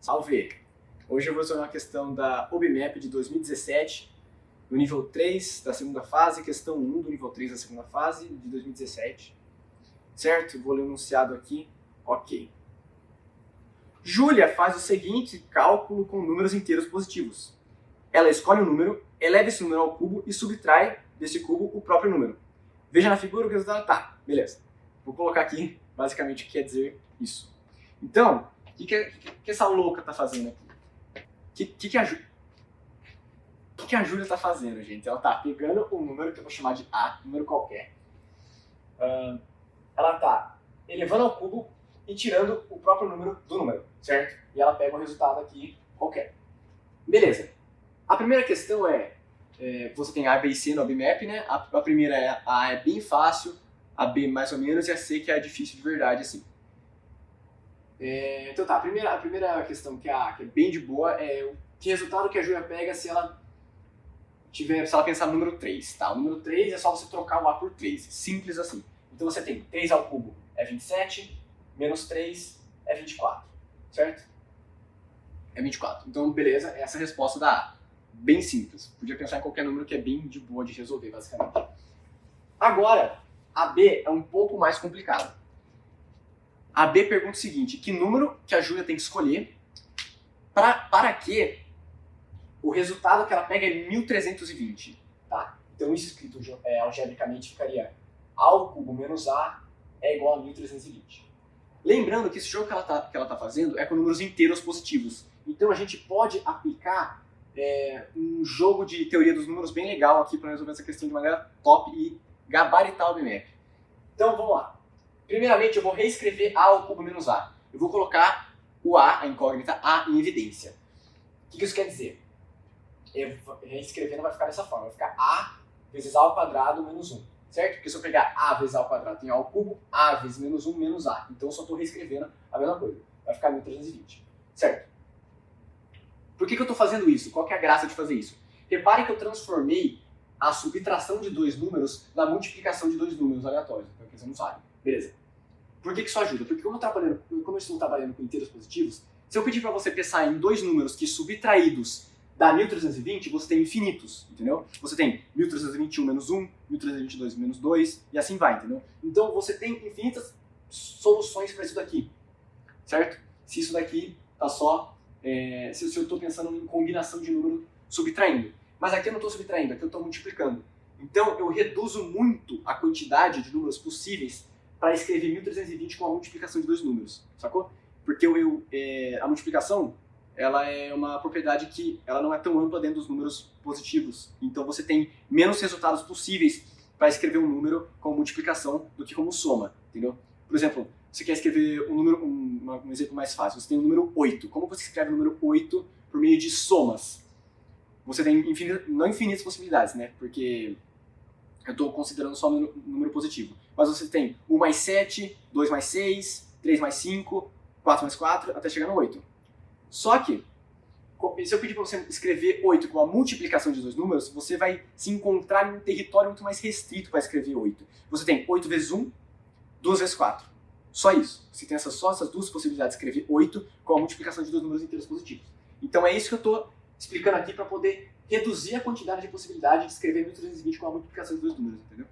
Salve! Hoje eu vou resolver uma questão da OBMAP de 2017, do nível 3 da segunda fase, questão 1 do nível 3 da segunda fase de 2017. Certo? Vou ler o enunciado aqui. Ok. Júlia faz o seguinte cálculo com números inteiros positivos. Ela escolhe um número, eleva esse número ao cubo e subtrai desse cubo o próprio número. Veja na figura o resultado. Tá, beleza. Vou colocar aqui basicamente o que quer dizer isso. Então, o que essa louca tá fazendo aqui? O que a Júlia tá fazendo, gente? Ela tá pegando um número que eu vou chamar de A, um número qualquer. Ela tá elevando ao cubo e tirando o próprio número do número, certo? E ela pega um resultado aqui qualquer. Beleza. A primeira questão você tem A, B e C no OBMAP, né? A primeira A é bem fácil, a B mais ou menos e a C que é difícil de verdade, assim. Então tá, a primeira questão que é bem de boa é que resultado que a Júlia pega se ela pensar no número 3, tá? O número 3 é só você trocar o A por 3, simples assim. Então você tem 3 ao cubo é 27, menos 3 é 24, certo? É 24. Então beleza, essa é a resposta da A. Bem simples. Podia pensar em qualquer número que é bem de boa de resolver, basicamente. Agora, a B é um pouco mais complicada. A B pergunta o seguinte, que número que a Júlia tem que escolher para que o resultado que ela pega é 1320, tá? Então isso escrito algebricamente ficaria A ao cubo menos A é igual a 1320. Lembrando que esse jogo que ela tá fazendo é com números inteiros positivos. Então a gente pode aplicar um jogo de teoria dos números bem legal aqui para resolver essa questão de maneira top e gabaritar o OBMAP. Então vamos lá. Primeiramente, eu vou reescrever A ao cubo menos A. Eu vou colocar o A incógnita, A em evidência. O que isso quer dizer? Reescrevendo vai ficar dessa forma. Vai ficar A vezes A ao quadrado menos 1. Certo? Porque se eu pegar A vezes A ao quadrado, tem A ao cubo, A vezes menos 1 menos A. Então eu só estou reescrevendo a mesma coisa. Vai ficar 1320. Certo? Por que eu estou fazendo isso? Qual que é a graça de fazer isso? Repare que eu transformei a subtração de dois números na multiplicação de dois números aleatórios. Porque você não sabe. Beleza. Por que isso ajuda? Porque como eu estou trabalhando com inteiros positivos, se eu pedir para você pensar em dois números que subtraídos dá 1320, você tem infinitos, entendeu? Você tem 1321 menos 1, 1322 menos 2, e assim vai, entendeu? Então você tem infinitas soluções para isso daqui, certo? Se isso daqui tá só... se eu estou pensando em combinação de número subtraindo. Mas aqui eu não estou subtraindo, aqui eu estou multiplicando. Então eu reduzo muito a quantidade de números possíveis para escrever 1320 com a multiplicação de dois números, sacou? Porque a multiplicação, ela é uma propriedade que ela não é tão ampla dentro dos números positivos. Então você tem menos resultados possíveis para escrever um número com multiplicação do que como soma, entendeu? Por exemplo, você quer escrever um exemplo mais fácil, você tem o número 8. Como você escreve o número 8 por meio de somas? Você tem não infinitas possibilidades, né? Porque eu estou considerando só o número positivo. Mas você tem 1 mais 7, 2 mais 6, 3 mais 5, 4 mais 4, até chegar no 8. Só que, se eu pedir para você escrever 8 com a multiplicação de dois números, você vai se encontrar em um território muito mais restrito para escrever 8. Você tem 8 vezes 1, 2 vezes 4. Só isso. Você tem só essas duas possibilidades de escrever 8 com a multiplicação de dois números inteiros positivos. Então é isso que eu estou explicando aqui para poder reduzir a quantidade de possibilidade de escrever 1320 com a multiplicação de dois números, entendeu?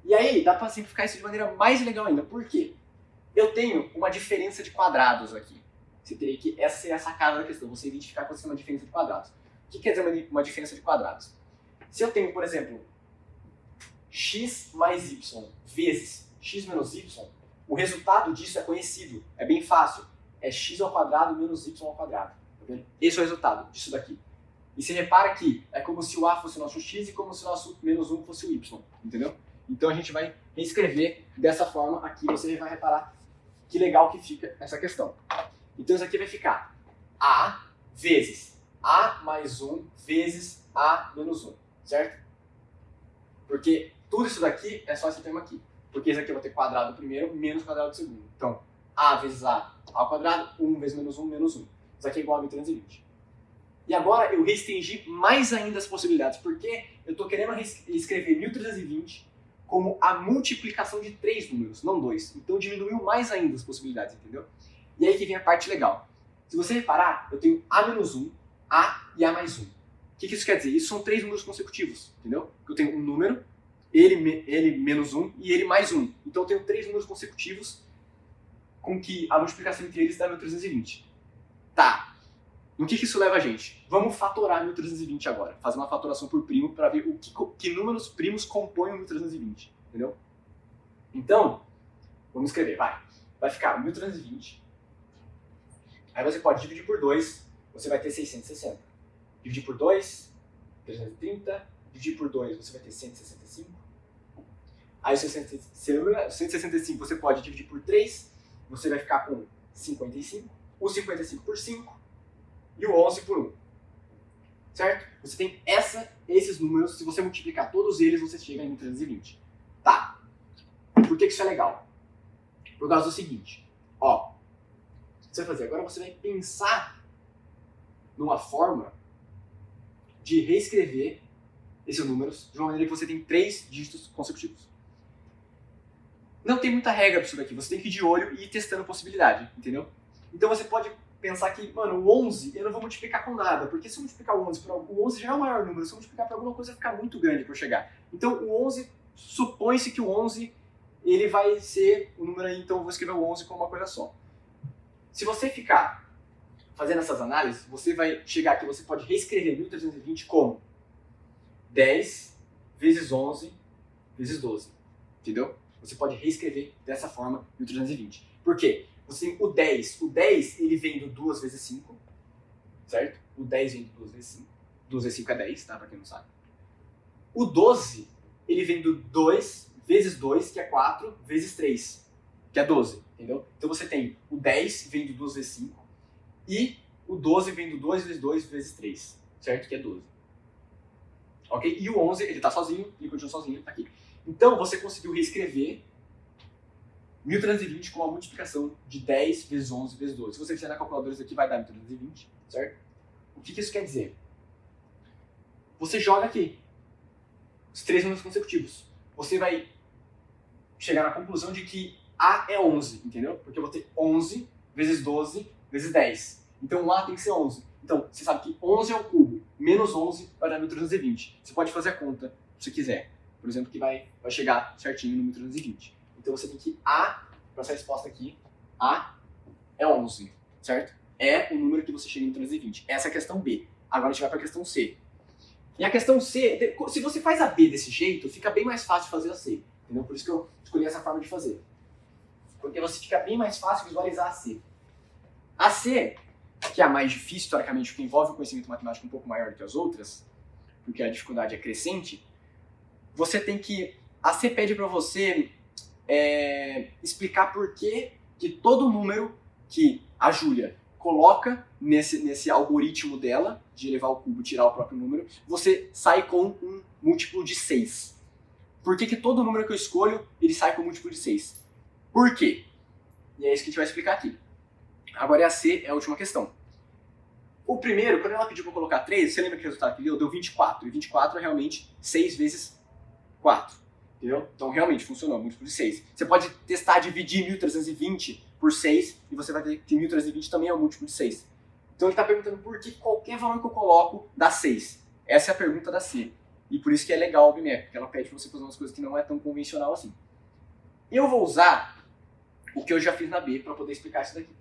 E aí, dá para simplificar isso de maneira mais legal ainda. Por quê? Eu tenho uma diferença de quadrados aqui. Você teria que... Essa seria a sacada da questão, você identificar quando tem uma diferença de quadrados. O que quer dizer uma diferença de quadrados? Se eu tenho, por exemplo, x mais y vezes x menos y, o resultado disso é conhecido, é bem fácil. É x ao quadrado menos y ao quadrado. Tá vendo? Esse é o resultado disso daqui. E você repara que é como se o A fosse o nosso x e como se o nosso menos 1 fosse o y, entendeu? Então a gente vai reescrever dessa forma aqui, você vai reparar que legal que fica essa questão. Então isso aqui vai ficar A vezes A mais 1 vezes A menos 1, certo? Porque tudo isso daqui é só esse termo aqui. Porque esse aqui eu vou ter quadrado do primeiro menos quadrado do segundo. Então, A vezes A ao quadrado, 1 vezes menos 1, menos 1. Isso aqui é igual a 1320. E agora eu restringi mais ainda as possibilidades, porque eu estou querendo escrever 1320 como a multiplicação de 3 números, não 2. Então diminuiu mais ainda as possibilidades, entendeu? E aí que vem a parte legal. Se você reparar, eu tenho A-1, A e A+1. O que isso quer dizer? Isso são 3 números consecutivos, entendeu? Eu tenho um número, ele menos 1 e ele mais 1. Então eu tenho 3 números consecutivos com que a multiplicação entre eles dá 1320. Tá. No que isso leva a gente? Vamos fatorar 1320 agora. Fazer uma fatoração por primo para ver que números primos compõem o 1320. Entendeu? Então, vamos escrever, vai. Vai ficar 1320. Aí você pode dividir por 2, você vai ter 660. Dividir por 2, 330. Dividir por 2, você vai ter 165. Aí o 165 você pode dividir por 3, você vai ficar com 55. O 55 por 5 e o 11 por 1. Certo? Você tem esses números, se você multiplicar todos eles, você chega em 1320. Tá. Por que isso é legal? Por causa do seguinte. Ó, o que você vai fazer? Agora você vai pensar numa forma de reescrever esses números de uma maneira que você tem 3 dígitos consecutivos. Não tem muita regra pra isso daqui, você tem que ir de olho e ir testando a possibilidade, entendeu? Então você pode pensar que, mano, o 11 eu não vou multiplicar com nada, porque se eu multiplicar o 11 o 11 já é o maior número, se eu multiplicar por alguma coisa vai ficar muito grande para eu chegar. Então o 11, supõe-se que o 11 ele vai ser o número aí, então eu vou escrever o 11 como uma coisa só. Se você ficar fazendo essas análises, você vai chegar aqui, você pode reescrever 1320 como 10 vezes 11 vezes 12, entendeu? Você pode reescrever dessa forma 1320. Por quê? Você tem o 10 ele vem do 2 vezes 5, certo? O 10 vem do 2 vezes 5. 2 vezes 5 é 10, tá? Pra quem não sabe. O 12, ele vem do 2 vezes 2, que é 4, vezes 3, que é 12, entendeu? Então você tem o 10 vem do 2 vezes 5 e o 12 vem do 2 vezes 2 vezes 3, certo? Que é 12. Ok? E o 11, ele tá sozinho, ele continua sozinho aqui. Então você conseguiu reescrever 1320 com uma multiplicação de 10 vezes 11 vezes 12. Se você fizer na calculadora, isso aqui vai dar 1320, certo? O que isso quer dizer? Você joga aqui os 3 números consecutivos. Você vai chegar na conclusão de que A é 11, entendeu? Porque eu vou ter 11 vezes 12 vezes 10. Então o A tem que ser 11. Então você sabe que 11 é o cubo, menos 11 vai dar 1320. Você pode fazer a conta se você quiser. Por exemplo, que vai chegar certinho no 1320. Então você tem que A, para essa resposta aqui, A é 11, certo? É o número que você chega em 1320. Essa é a questão B. Agora a gente vai para a questão C. E a questão C, se você faz a B desse jeito, fica bem mais fácil de fazer a C. Entendeu? Por isso que eu escolhi essa forma de fazer. Porque você fica bem mais fácil visualizar a C. A C, que é a mais difícil, teoricamente, porque envolve um conhecimento matemático um pouco maior do que as outras, porque a dificuldade é crescente, você tem que... A C pede para você explicar por que todo número que a Júlia coloca nesse algoritmo dela, de elevar o cubo e tirar o próprio número, você sai com um múltiplo de 6. Por que todo número que eu escolho, ele sai com um múltiplo de 6? Por quê? E é isso que a gente vai explicar aqui. Agora a C, é a última questão. O primeiro, quando ela pediu para colocar 3, você lembra que o resultado que deu? Deu 24. E 24 é realmente 6 vezes 4. Entendeu? Então realmente funcionou, múltiplo de 6. Você pode testar dividir 1320 por 6 e você vai ver que 1320 também é um múltiplo de 6. Então ele está perguntando por que qualquer valor que eu coloco dá 6. Essa é a pergunta da C. E por isso que é legal o BMF, porque ela pede para você fazer umas coisas que não é tão convencional assim. Eu vou usar o que eu já fiz na B para poder explicar isso daqui.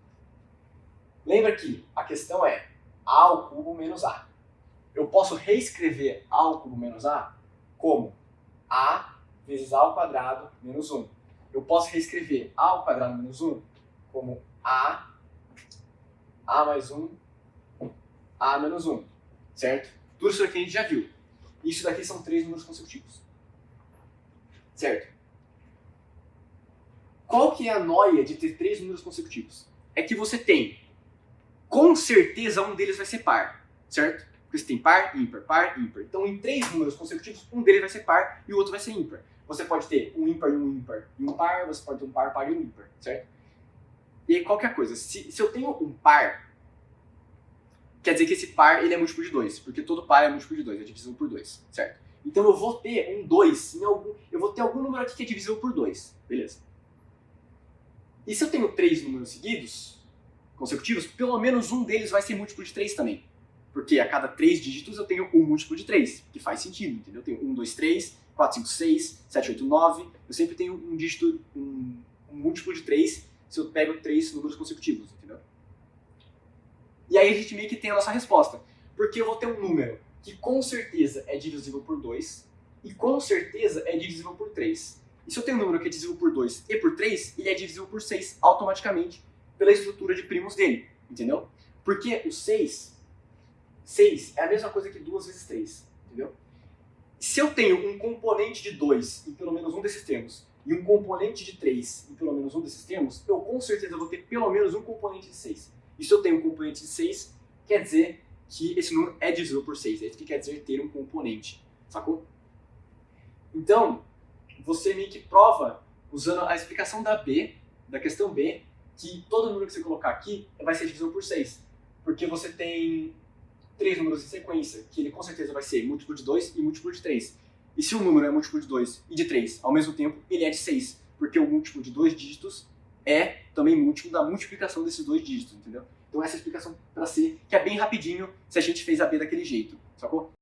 Lembra que a questão é A ao cubo menos A. Eu posso reescrever A ao cubo menos A como A vezes A ao quadrado menos 1. Eu posso reescrever A ao quadrado menos 1 como A mais 1, A menos 1, certo? Tudo isso aqui a gente já viu. Isso daqui são 3 números consecutivos, certo? Qual que é a noia de ter 3 números consecutivos? É que você tem, com certeza, um deles vai ser par, certo? Porque você tem par, ímpar, ímpar. Então, em 3 números consecutivos, um deles vai ser par e o outro vai ser ímpar. Você pode ter um ímpar e um par, você pode ter um par, par e um ímpar, certo? E aí, qualquer coisa, se eu tenho um par, quer dizer que esse par ele é múltiplo de 2, porque todo par é múltiplo de 2, é divisível por 2, certo? Então eu vou ter um 2, eu vou ter algum número aqui que é divisível por 2, beleza? E se eu tenho 3 números seguidos, consecutivos, pelo menos um deles vai ser múltiplo de 3 também. Porque a cada 3 dígitos eu tenho um múltiplo de 3, que faz sentido, entendeu? Eu tenho 1, 2, 3, 4, 5, 6, 7, 8, 9. Eu sempre tenho um dígito, um múltiplo de 3 se eu pego 3 números consecutivos, entendeu? E aí a gente meio que tem a nossa resposta. Porque eu vou ter um número que com certeza é divisível por 2 e com certeza é divisível por 3. E se eu tenho um número que é divisível por 2 e por 3, ele é divisível por 6 automaticamente pela estrutura de primos dele, entendeu? Porque o 6 é a mesma coisa que 2 vezes 3, entendeu? Se eu tenho um componente de 2 em pelo menos um desses termos e um componente de 3 em pelo menos um desses termos, eu com certeza vou ter pelo menos um componente de 6. E se eu tenho um componente de 6, quer dizer que esse número é divisível por 6. É isso que quer dizer ter um componente, sacou? Então, você meio que prova, usando a explicação da questão B, que todo número que você colocar aqui vai ser divisível por 6. Porque você tem 3 números em sequência, que ele com certeza vai ser múltiplo de 2 e múltiplo de 3. E se um número é múltiplo de 2 e de 3 ao mesmo tempo, ele é de 6. Porque o múltiplo de 2 dígitos é também múltiplo da multiplicação desses 2 dígitos, entendeu? Então essa é a explicação para C, que é bem rapidinho se a gente fez a B daquele jeito, sacou?